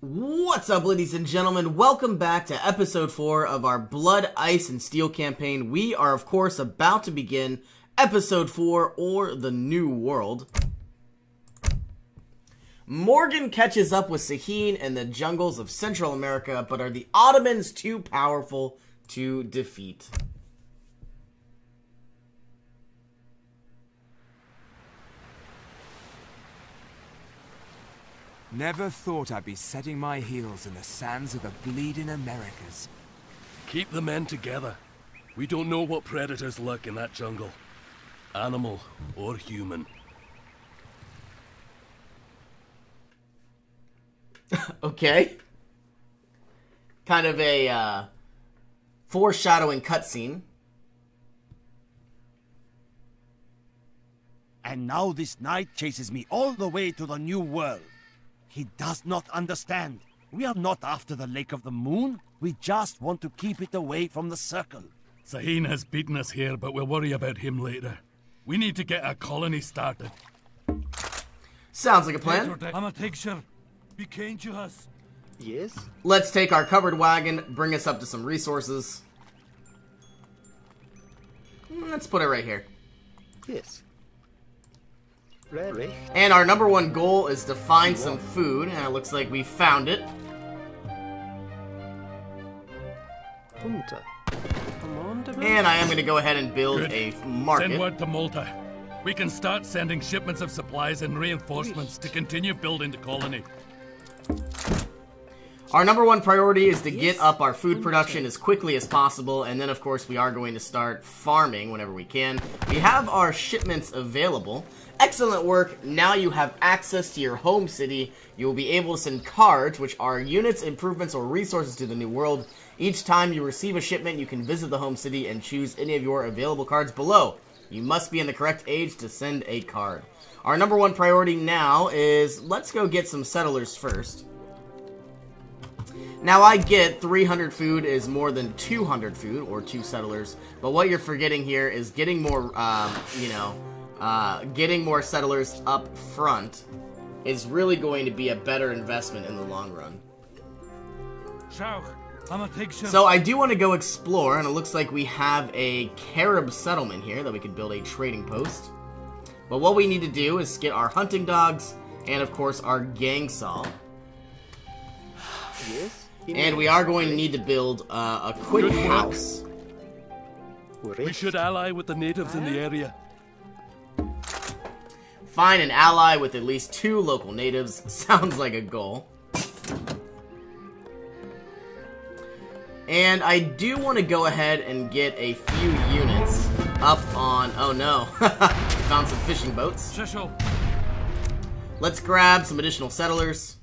What's up, ladies and gentlemen? Welcome back to episode 4 of our Blood, Ice, and Steel campaign. We are, of course, about to begin episode 4, or the New World. Morgan catches up with Sahin in the jungles of Central America, but are the Ottomans too powerful to defeat? Never thought I'd be setting my heels in the sands of the bleeding Americas. Keep the men together. We don't know what predators lurk in that jungle. Animal or human. Okay. Kind of a foreshadowing cutscene. And now this knight chases me all the way to the New World. He does not understand. We are not after the Lake of the Moon. We just want to keep it away from the Circle. Sahin has beaten us here, but we'll worry about him later. We need to get a colony started. Sounds like a plan. I'm a picture. Be kind to us. Yes? Let's take our covered wagon, bring us up to some resources. Let's put it right here. Yes. And our number one goal is to find some food, and it looks like we found it. And I am going to go ahead and build a market. Send word to Malta. We can start sending shipments of supplies and reinforcements to continue building the colony. Our number one priority is to get up our food production as quickly as possible, and then of course we are going to start farming whenever we can. We have our shipments available. Excellent work. Now you have access to your home city. You will be able to send cards, which are units, improvements, or resources to the New World. Each time you receive a shipment, you can visit the home city and choose any of your available cards below. You must be in the correct age to send a card. Our number one priority now is, let's go get some settlers first. Now, I get 300 food is more than 200 food, or 2 settlers, but what you're forgetting here is getting more, getting more settlers up front is really going to be a better investment in the long run. So I do want to go explore, and it looks like we have a Carib settlement here that we could build a trading post. But what we need to do is get our hunting dogs, and of course our gang saw. Yes? And we are going to need to build a quick house. We should ally with the natives in the area. Find an ally with at least 2 local natives. Sounds like a goal. And I do want to go ahead and get a few units up on... Oh no. Found some fishing boats. Let's grab some additional settlers.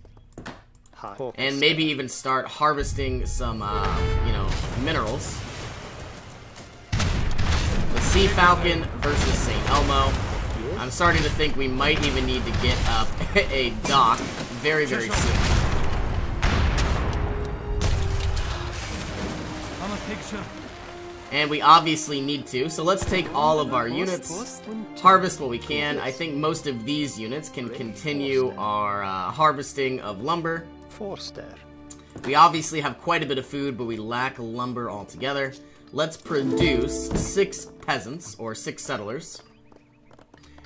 And maybe even start harvesting some, minerals. The Sea Falcon versus St. Elmo. I'm starting to think we might even need to get up a dock very, very soon. And we obviously need to, so let's take all of our units, harvest what we can. I think most of these units can continue our harvesting of lumber. We obviously have quite a bit of food, but we lack lumber altogether. Let's produce 6 peasants, or 6 settlers.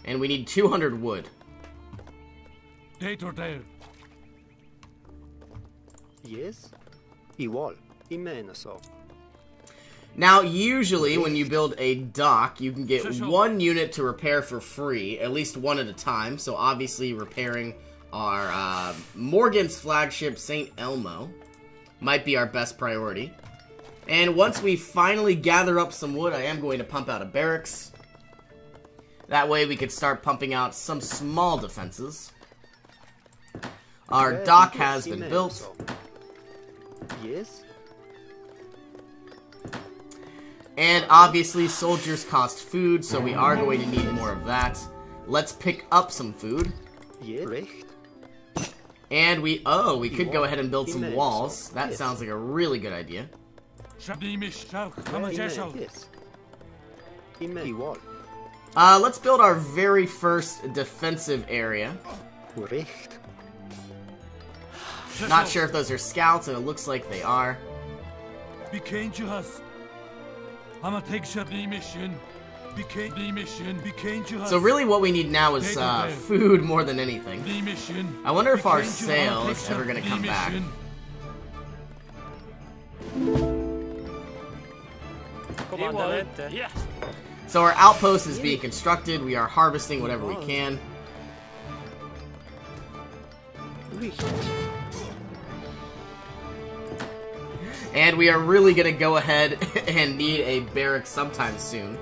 And we need 200 wood. Yes? Igual. Now, usually when you build a dock, you can get 1 unit to repair for free, at least 1 at a time. So obviously repairing our Morgan's flagship, St. Elmo, might be our best priority. And once we finally gather up some wood, I am going to pump out a barracks. That way we could start pumping out some small defenses. Our dock has been built. Yes? And obviously soldiers cost food, so we are going to need more of that. Let's pick up some food. And we could go ahead and build some walls. That sounds like a really good idea. Let's build our very first defensive area. Not sure if those are scouts, and it looks like they are. So really what we need now is food more than anything. I wonder if our sail is ever going to come back. So our outpost is being constructed. We are harvesting whatever we can. And we are really going to go ahead and need a barrack sometime soon.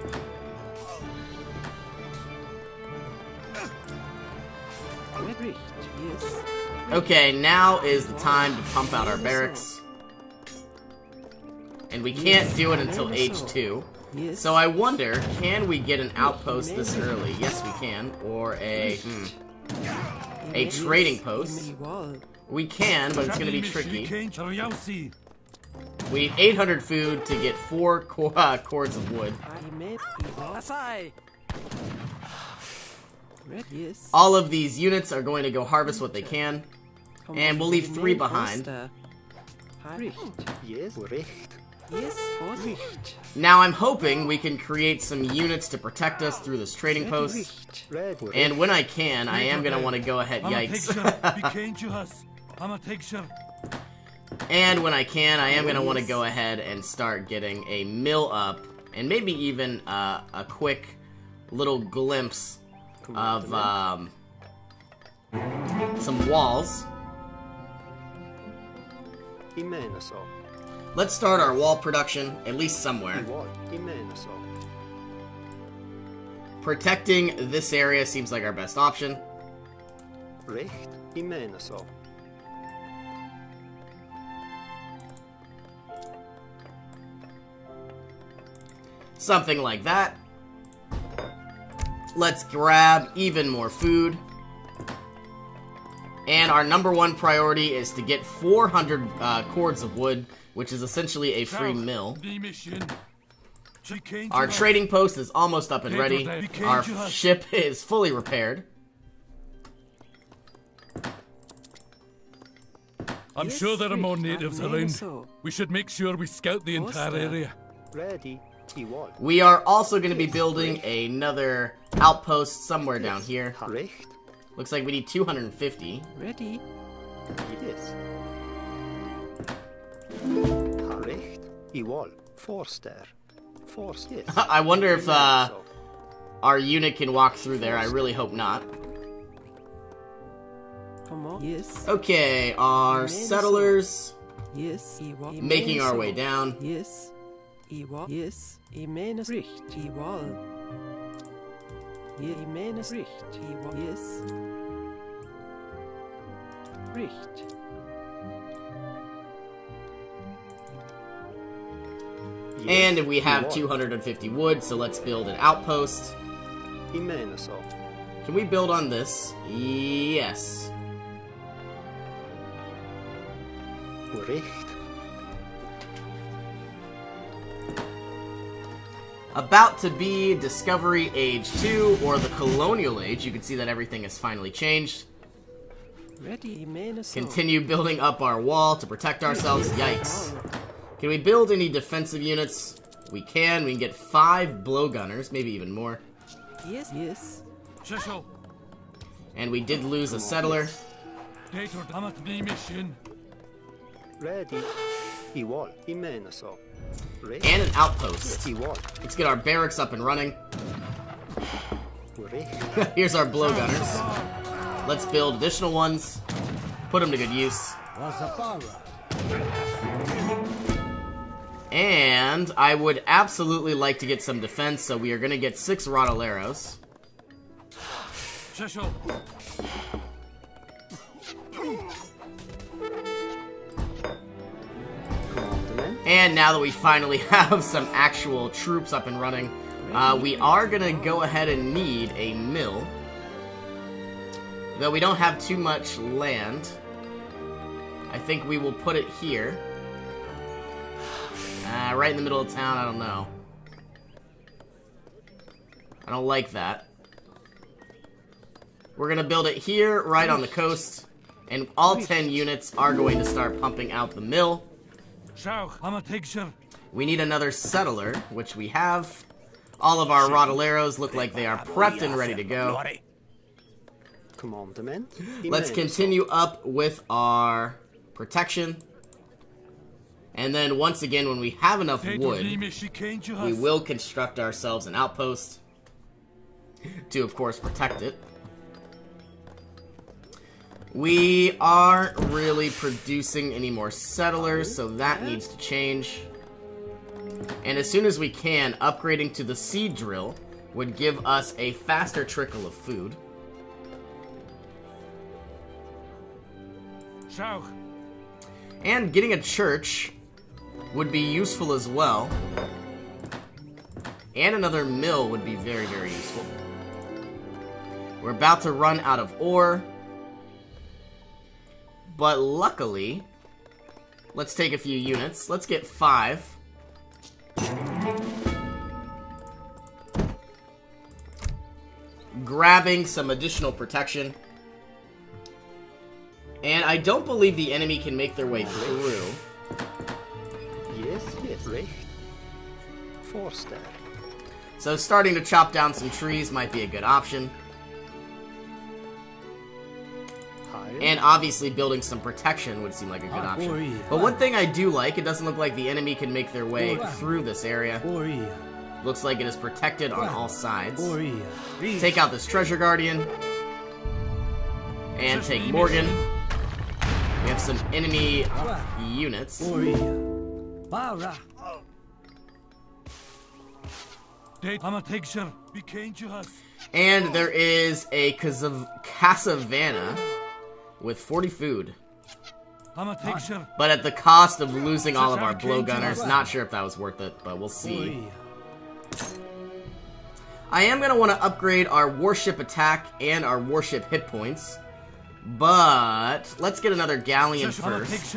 Okay, now is the time to pump out our barracks. And we can't do it until H2. So I wonder, can we get an outpost this early? Yes, we can. Or a trading post. We can, but it's going to be tricky. We need 800 food to get 4 cords of wood. All of these units are going to go harvest what they can. And we'll leave 3 behind. Now I'm hoping we can create some units to protect us through this trading post. And when I can, I am going to want to go ahead. Yikes. And when I can, I am going to want to go ahead and start getting a mill up. And maybe even a quick little glimpse of some walls. Let's start our wall production, at least somewhere. Protecting this area seems like our best option. Something like that. Let's grab even more food. And our #1 priority is to get 400 cords of wood, which is essentially a free mill. Our trading post is almost up and ready. Our ship is fully repaired. I'm sure there are more natives around. We should make sure we scout the entire area. We are also going to be building another outpost somewhere down here. Looks like we need 250. Ready? Yes. I wonder if our unit can walk through there. I really hope not. Yes. Okay, our settlers. Yes. Making our way down. Yes. Yes. Yes. And we have 250 wood, so let's build an outpost. Can we build on this? Yes. About to be Discovery Age 2, or the Colonial Age. You can see that everything has finally changed. Continue building up our wall to protect ourselves. Yikes. Can we build any defensive units? We can. We can get 5 blowgunners, maybe even more. Yes. Yes. And we did lose a settler. And an outpost. Let's get our barracks up and running. Here's our blowgunners. Let's build additional ones. Put them to good use. And I would absolutely like to get some defense, so we are going to get 6 Rotoleros. And now that we finally have some actual troops up and running, we are going to go ahead and need a mill. Though we don't have too much land, I think we will put it here. Right in the middle of town, I don't know. I don't like that. We're going to build it here, right on the coast. And all 10 units are going to start pumping out the mill. We need another settler, which we have. All of our Rodaleros look like they are prepped and ready to go. Commandment. Let's continue up with our protection. And then once again, when we have enough wood, we will construct ourselves an outpost to, of course, protect it. We aren't really producing any more settlers, so that needs to change. And as soon as we can, upgrading to the seed drill would give us a faster trickle of food. And getting a church would be useful as well. And another mill would be very, very useful. We're about to run out of ore. But luckily, let's take a few units. Let's get 5. Grabbing some additional protection. And I don't believe the enemy can make their way through. Yes, yes. Recht. Forster. So starting to chop down some trees might be a good option. And obviously building some protection would seem like a good option. But one thing I do like, it doesn't look like the enemy can make their way through this area. Looks like it is protected on all sides. Take out this Treasure Guardian. And take Morgan. We have some enemy units. And there is a Casavana with 40 food. But at the cost of losing all of our blowgunners. Not sure if that was worth it, but we'll see. I am going to want to upgrade our warship attack and our warship hit points. But let's get another galleon first.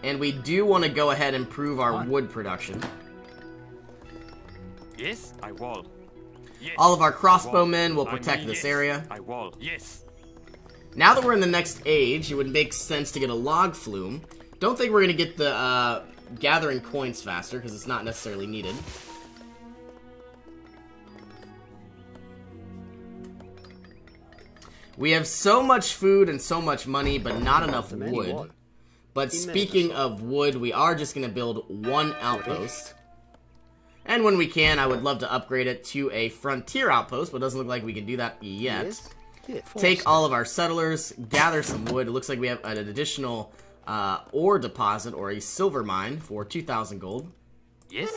And we do want to go ahead and improve our wood production. Yes, I will. Yes, all of our crossbowmen will protect this area. I will. Yes. Now that we're in the next age, it would make sense to get a log flume. Don't think we're going to get the gathering coins faster, because it's not necessarily needed. We have so much food and so much money, but not enough wood. But speaking of wood, we are just going to build one outpost. And when we can, I would love to upgrade it to a frontier outpost, but it doesn't look like we can do that yet. Take all of our settlers, gather some wood. It looks like we have an additional ore deposit or a silver mine for 2,000 gold. Yes.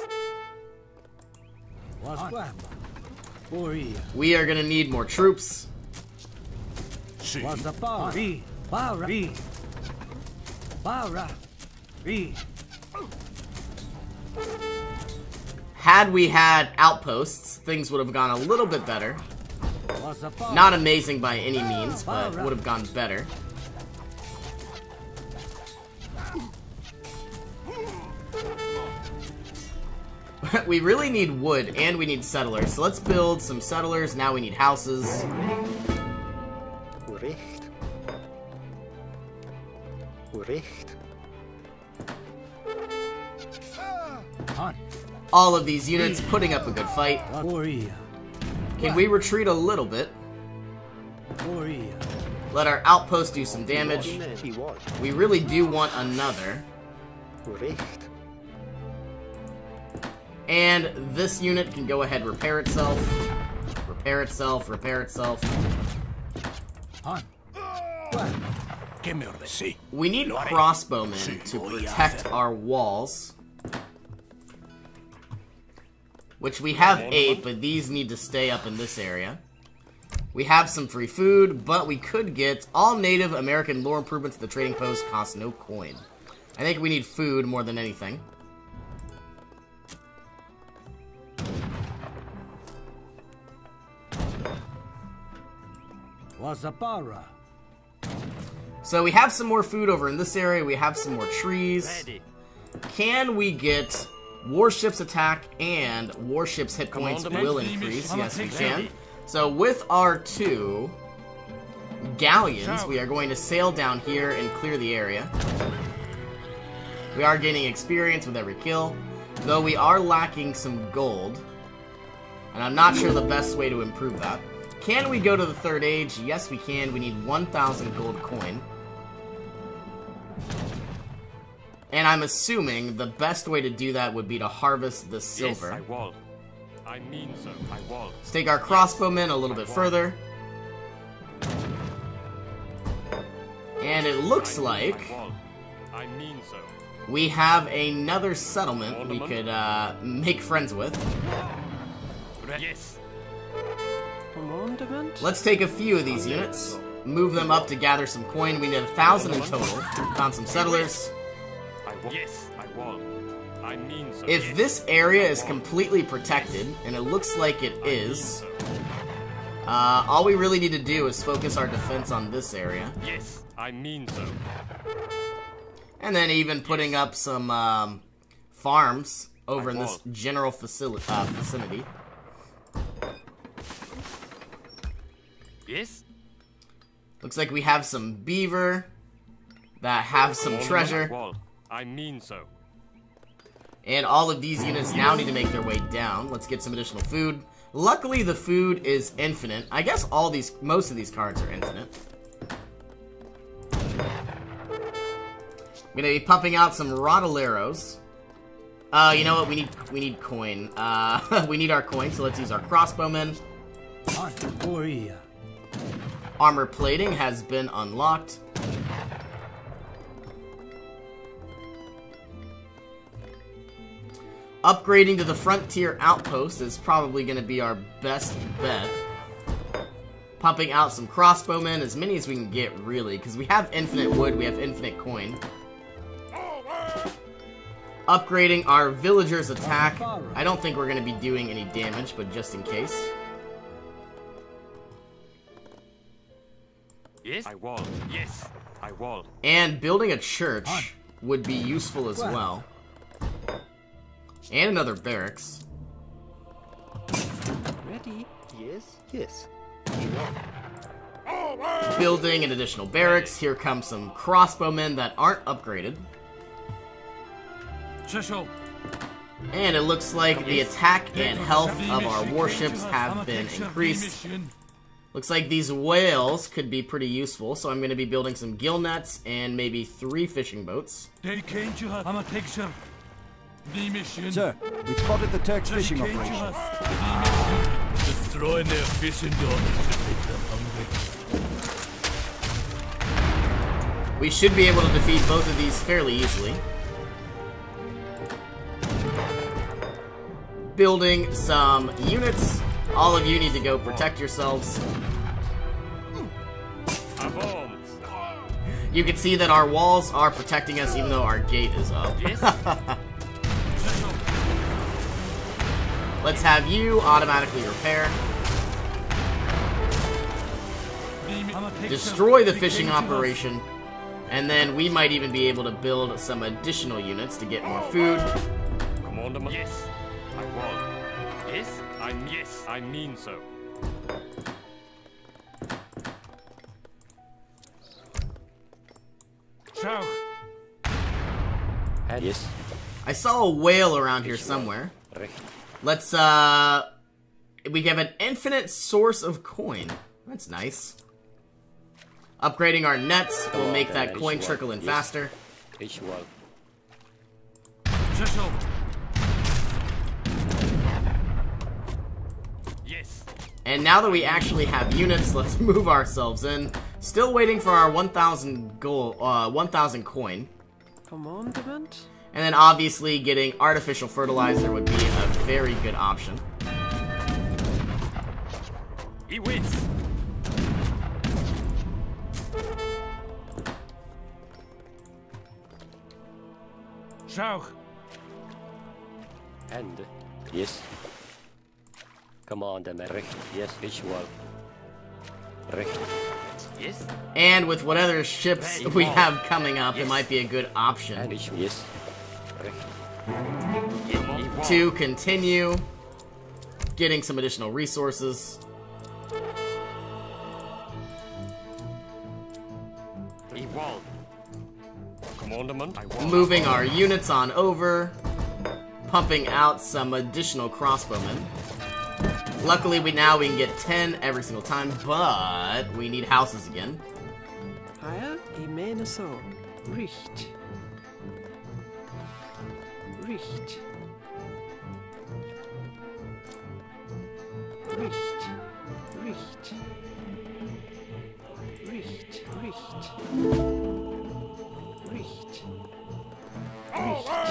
We are going to need more troops. Had we had outposts, things would have gone a little bit better. Not amazing by any means, but would have gone better. We really need wood, and we need settlers. So let's build some settlers. Now we need houses. All of these units putting up a good fight. Can we retreat a little bit? Let our outpost do some damage. We really do want another. And this unit can go ahead and repair itself. Repair itself, repair itself. We need crossbowmen to protect our walls. Which we have 8, but these need to stay up in this area. We have some free food, but we could get all Native American lore improvements at the trading post cost no coin. I think we need food more than anything. So we have some more food over in this area. We have some more trees. Can we get warships attack and warships hit points will increase? Yes, we can. So with our 2, galleons, we are going to sail down here and clear the area. We are gaining experience with every kill, though we are lacking some gold. And I'm not sure the best way to improve that. Can we go to the third age? Yes, we can. We need 1,000 gold coin. And I'm assuming the best way to do that would be to harvest the silver. Yes, I will. I mean so. I will. Let's take our crossbowmen a little bit further. And it looks like I mean so. we have another settlement we could make friends with. Yes. Commandment. Let's take a few of these units, move them up to gather some coin. We need 1,000 in total. Found some settlers. Yes, I will. I mean so. If this area is completely protected, and it looks like it is, all we really need to do is focus our defense on this area. Yes, I mean so. And then even putting up some farms over in this general vicinity. Yes. Looks like we have some beaver that have some treasure. I mean so. And all of these units now need to make their way down. Let's get some additional food. Luckily, the food is infinite. I guess most of these cards are infinite. I'm gonna be pumping out some Rodaleros. You know what? We need coin. We need our coin, so let's use our crossbowmen. Armor plating has been unlocked. Upgrading to the frontier outpost is probably going to be our best bet. Pumping out some crossbowmen, as many as we can get, really, because we have infinite wood, we have infinite coin. Upgrading our villagers' attack. I don't think we're going to be doing any damage, but just in case. Yes, I will. Yes, I will. And building a church would be useful as well. And another barracks. Ready. Yes, yes. Building an additional barracks. Here come some crossbowmen that aren't upgraded. And it looks like the attack and health of our warships have been increased. Looks like these whales could be pretty useful, so I'm going to be building some gill nets and maybe 3 fishing boats. Sir, we spotted the Turks' fishing operation. Destroying their fishing dogs should make them hungry. We should be able to defeat both of these fairly easily. Building some units. All of you need to go protect yourselves. You can see that our walls are protecting us even though our gate is up. Let's have you automatically repair. Destroy the fishing operation. And then we might even be able to build some additional units to get more food. Commander, yes, I will. Yes, I mean so. Yes. I saw a whale around here somewhere. Let's, we have an infinite source of coin. That's nice. Upgrading our nets will make that coin trickle in faster. Yes. And now that we actually have units, let's move ourselves in. Still waiting for our 1,000 gold, 1,000 coin. Commandment. And then obviously getting artificial fertilizer would be a very good option. He wins. And yes. Commander, yes, visual. Yes. And with what other ships we have coming up, it might be a good option Yes. to continue getting some additional resources. Evolve. Commandment, I want. Moving our units on over. Pumping out some additional crossbowmen. Luckily, we can get 10 every single time, but we need houses again. Higher, I mene så. Richt. Richt. Richt. Richt. Richt. Richt. Richt.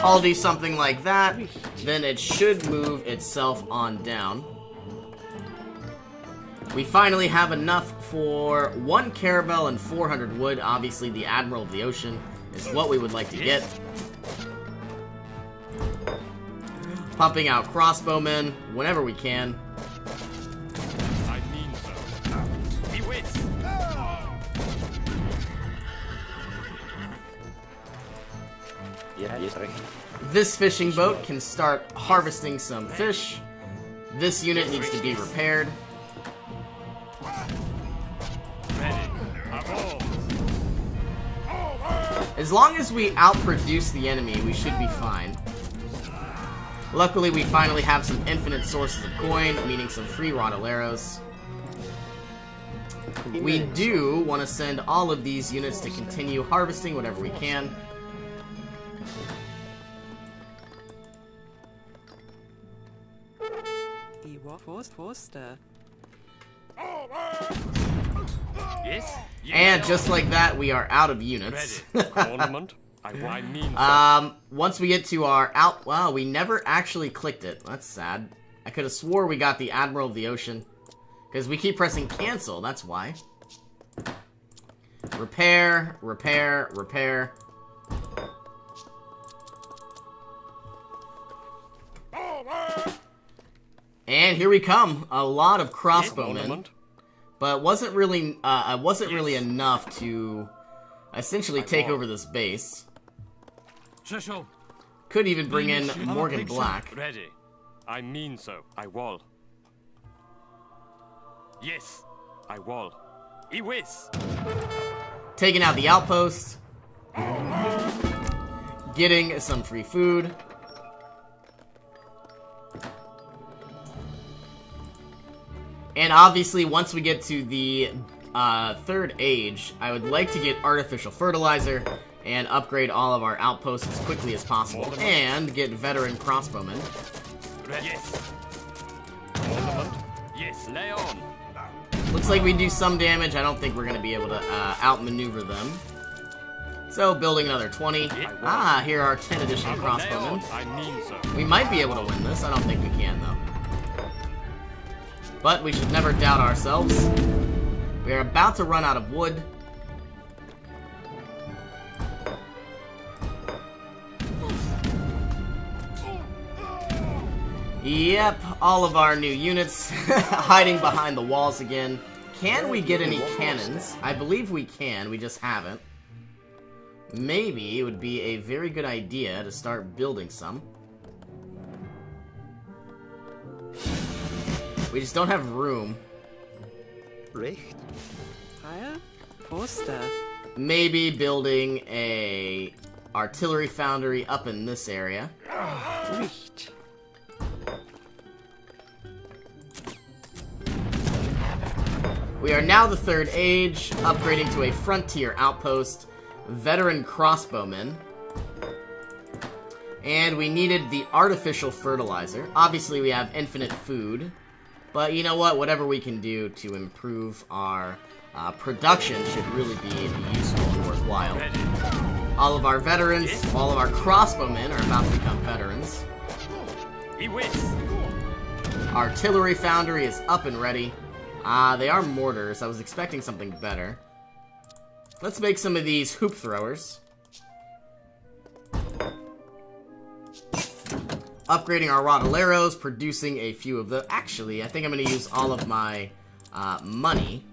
I'll do something like that, then it should move itself on down. We finally have enough for 1 caravel and 400 wood. Obviously, the Admiral of the Ocean is what we would like to get. Pumping out crossbowmen whenever we can. I mean so. He wins. Yeah, yes, Rick. This fishing boat can start harvesting some fish. This unit needs to be repaired. Ready. Evolve. As long as we outproduce the enemy, we should be fine. Luckily, we finally have some infinite sources of coin, meaning some free Rotteleros. We do want to send all of these units to continue harvesting whatever we can. Forster. Yes. And just like that, we are out of units. Commandment, I mean so. Once we get to our out... Wow, we never actually clicked it. That's sad. I could have swore we got the Admiral of the Ocean. Because we keep pressing cancel, that's why. Repair, repair, repair. And here we come. A lot of crossbowmen. But wasn't really enough to essentially take over this base. Could even bring in Morgan Black. Ready. I mean so. I will. Yes. I will. Iwis. Taking out the outpost. Getting some free food. And obviously, once we get to the third age, I would like to get artificial fertilizer and upgrade all of our outposts as quickly as possible, and get veteran crossbowmen. Yes. Yes, lay on. Looks like we do some damage. I don't think we're going to be able to outmaneuver them. So, building another 20. Ah, here are 10 additional crossbowmen. I mean so. We might be able to win this. I don't think we can, though. But we should never doubt ourselves. We are about to run out of wood. Yep, all of our new units hiding behind the walls again. Can we get any cannons? I believe we can, we just haven't. Maybe it would be a very good idea to start building some. We just don't have room. Recht. Higher, Forster. Maybe building a artillery foundry up in this area. Richt. We are now the third age, upgrading to a frontier outpost, veteran crossbowmen, and we needed the artificial fertilizer. Obviously we have infinite food, but you know what, whatever we can do to improve our production should really be useful and worthwhile. All of our veterans, all of our crossbowmen are about to become veterans. Artillery foundry is up and ready. They are mortars. I was expecting something better. Let's make some of these hoop throwers. Upgrading our Rotteleros, producing a few of the... Actually, I think I'm going to use all of my money.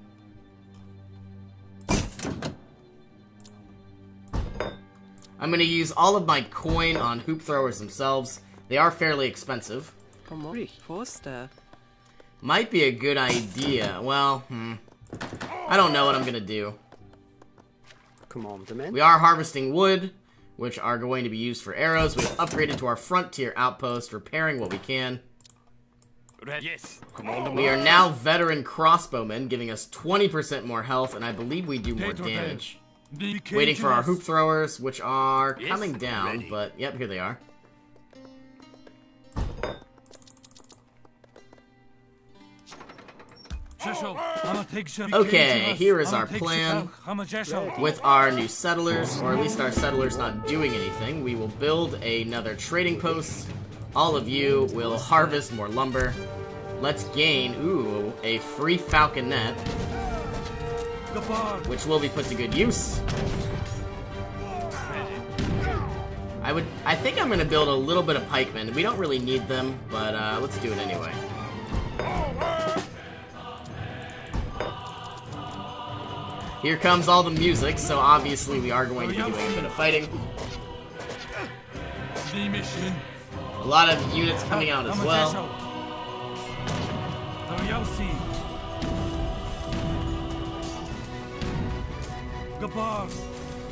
I'm going to use all of my coin on hoop throwers themselves. They are fairly expensive. Forster. Might be a good idea. Well, I don't know what I'm gonna do. Commandment. We are harvesting wood, which are going to be used for arrows. We've upgraded to our frontier outpost, repairing what we can. Yes. Commandment. We are now veteran crossbowmen, giving us 20% more health, and I believe we do more damage. Waiting for our hoop throwers, which are coming down, but yep, here they are. Okay, here is our plan. With our new settlers, or at least our settlers not doing anything, we will build another trading post. All of you will harvest more lumber. Let's gain, a free falconet, which will be put to good use. I think I'm gonna build a little bit of pikemen. We don't really need them, but let's do it anyway. Here comes all the music, so obviously we are going to be doing a bit of fighting. A lot of units coming out as well.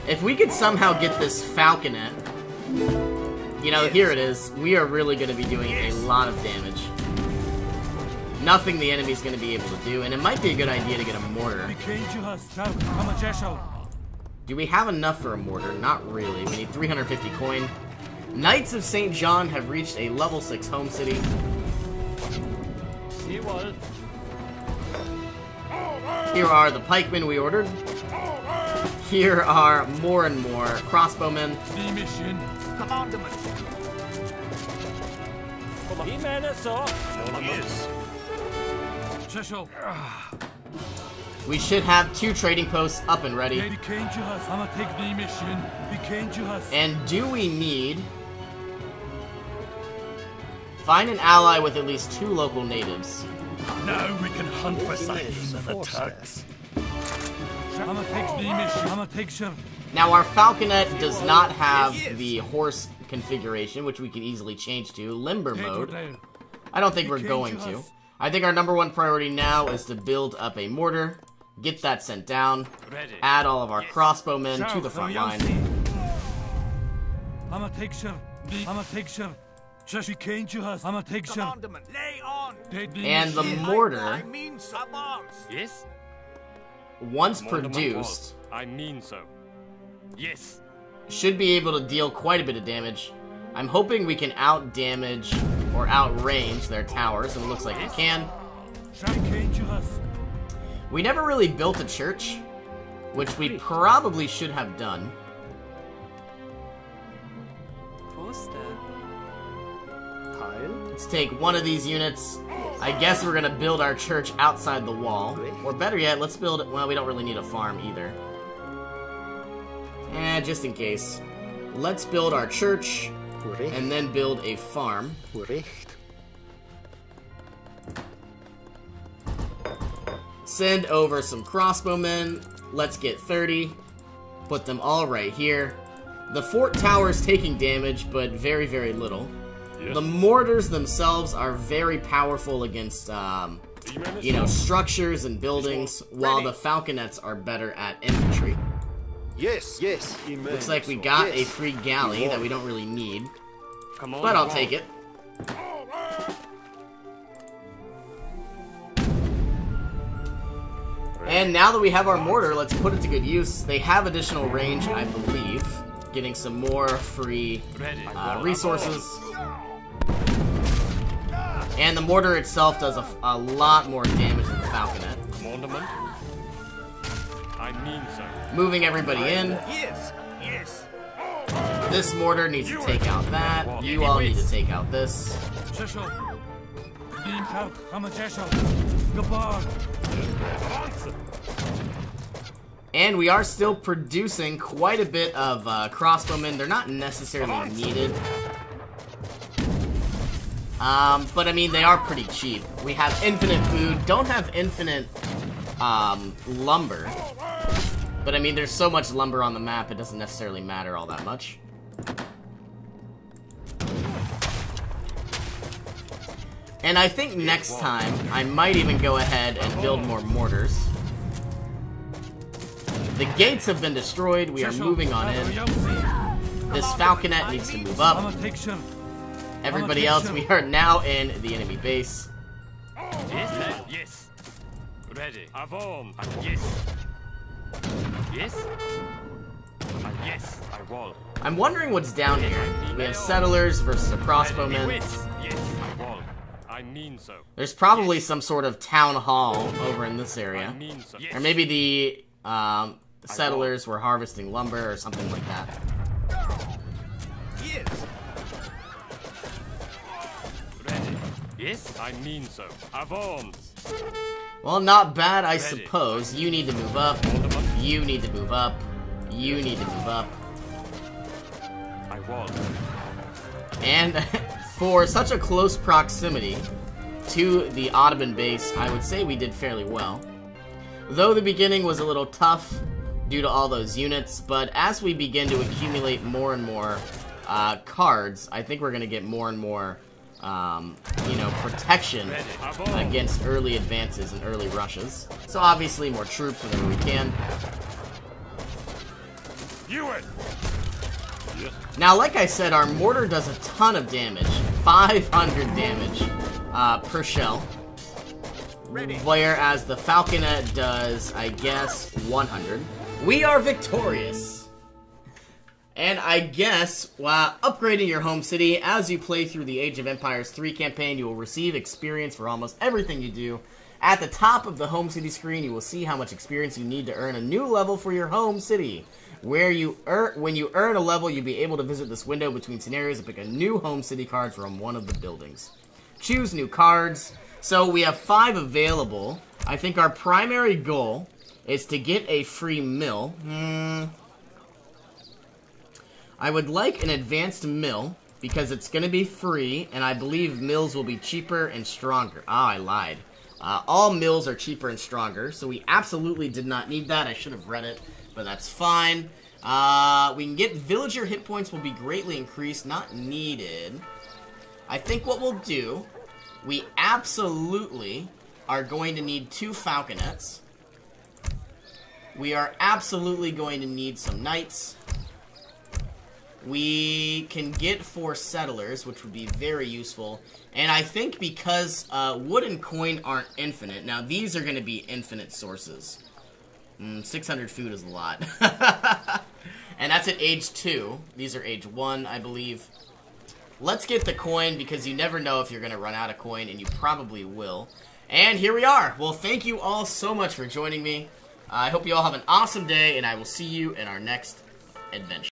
If we could somehow get this falconet, you know, here it is. We are really going to be doing a lot of damage. Nothing the enemy's going to be able to do, and it might be a good idea to get a mortar. Do we have enough for a mortar? Not really. We need 350 coin. Knights of St. John have reached a level 6 home city. Here are the pikemen we ordered. Here are more and more crossbowmen. We should have 2 trading posts up and ready. And do we need... Find an ally with at least 2 local natives. Now we can hunt for signs of the Turks. Now our falconet does not have the horse configuration, which we could easily change to limber mode. I don't think we're going to. I think our #1 priority now is to build up a mortar, get that sent down, add all of our crossbowmen to the front line. And the mortar, once produced, should be able to deal quite a bit of damage. I'm hoping we can out-damage or outrange their towers, and it looks like we can. We never really built a church, which we probably should have done. Let's take one of these units. I guess we're gonna build our church outside the wall. Or better yet, let's build... Well, we don't really need a farm either. Just in case. Let's build our church, and then build a farm. Send over some crossbowmen. Let's get 30. Put them all right here. The fort tower's taking damage, but very, very little. The mortars themselves are very powerful against, you know, structures and buildings, while the falconets are better at infantry. Yes. Looks like we got a free galley that we don't really need, but I'll take it. And now that we have our mortar, let's put it to good use. They have additional range, I believe, getting some more free resources. And the mortar itself does a lot more damage than the falconet. Moving everybody in. This mortar needs to take out that. You all need to take out this. And we are still producing quite a bit of crossbowmen. They're not necessarily needed. But I mean, they are pretty cheap. We have infinite food, don't have infinite lumber. But I mean, there's so much lumber on the map, it doesn't necessarily matter all that much. And I think next time, I might even go ahead and build more mortars. The gates have been destroyed. We are moving on in. This falconet needs to move up. Everybody else, we are now in the enemy base. Yes, yes. Ready. Avon. Yes. Yes. Yes, I will. I'm wondering what's down here. We have settlers versus a crossbowman. Yes, I will. I mean so. There's probably some sort of town hall over in this area. I mean so. Yes. Or maybe the settlers were harvesting lumber or something like that. Yes. Ready. Yes, I mean so. Avon. Well, not bad, I suppose. You need to move up. You need to move up. You need to move up. I will. And for such a close proximity to the Ottoman base, I would say we did fairly well. Though the beginning was a little tough due to all those units, but as we begin to accumulate more and more cards, I think we're going to get more and more, you know, protection against early advances and early rushes. So obviously more troops whenever we can. Now, like I said, our mortar does a ton of damage. 500 damage per shell. Whereas the falconet does, I guess, 100. We are victorious! And I guess, while upgrading your home city, as you play through the Age of Empires 3 campaign, you will receive experience for almost everything you do. At the top of the home city screen, you will see how much experience you need to earn a new level for your home city. When you earn a level, you'll be able to visit this window between scenarios and pick a new home city card from one of the buildings. Choose new cards. So we have 5 available. I think our primary goal is to get a free mill. I would like an advanced mill because it's going to be free, and I believe mills will be cheaper and stronger. Ah, I lied. All mills are cheaper and stronger, so we absolutely did not need that. I should have read it, but that's fine. We can get villager hit points will be greatly increased. Not needed. I think what we'll do, we absolutely are going to need 2 falconets. We are absolutely going to need some knights. We can get 4 settlers, which would be very useful. And I think because wood and coin aren't infinite, now these are going to be infinite sources. 600 food is a lot. And that's at age 2. These are age 1, I believe. Let's get the coin, because you never know if you're going to run out of coin, and you probably will. And here we are. Well, thank you all so much for joining me. I hope you all have an awesome day, and I will see you in our next adventure.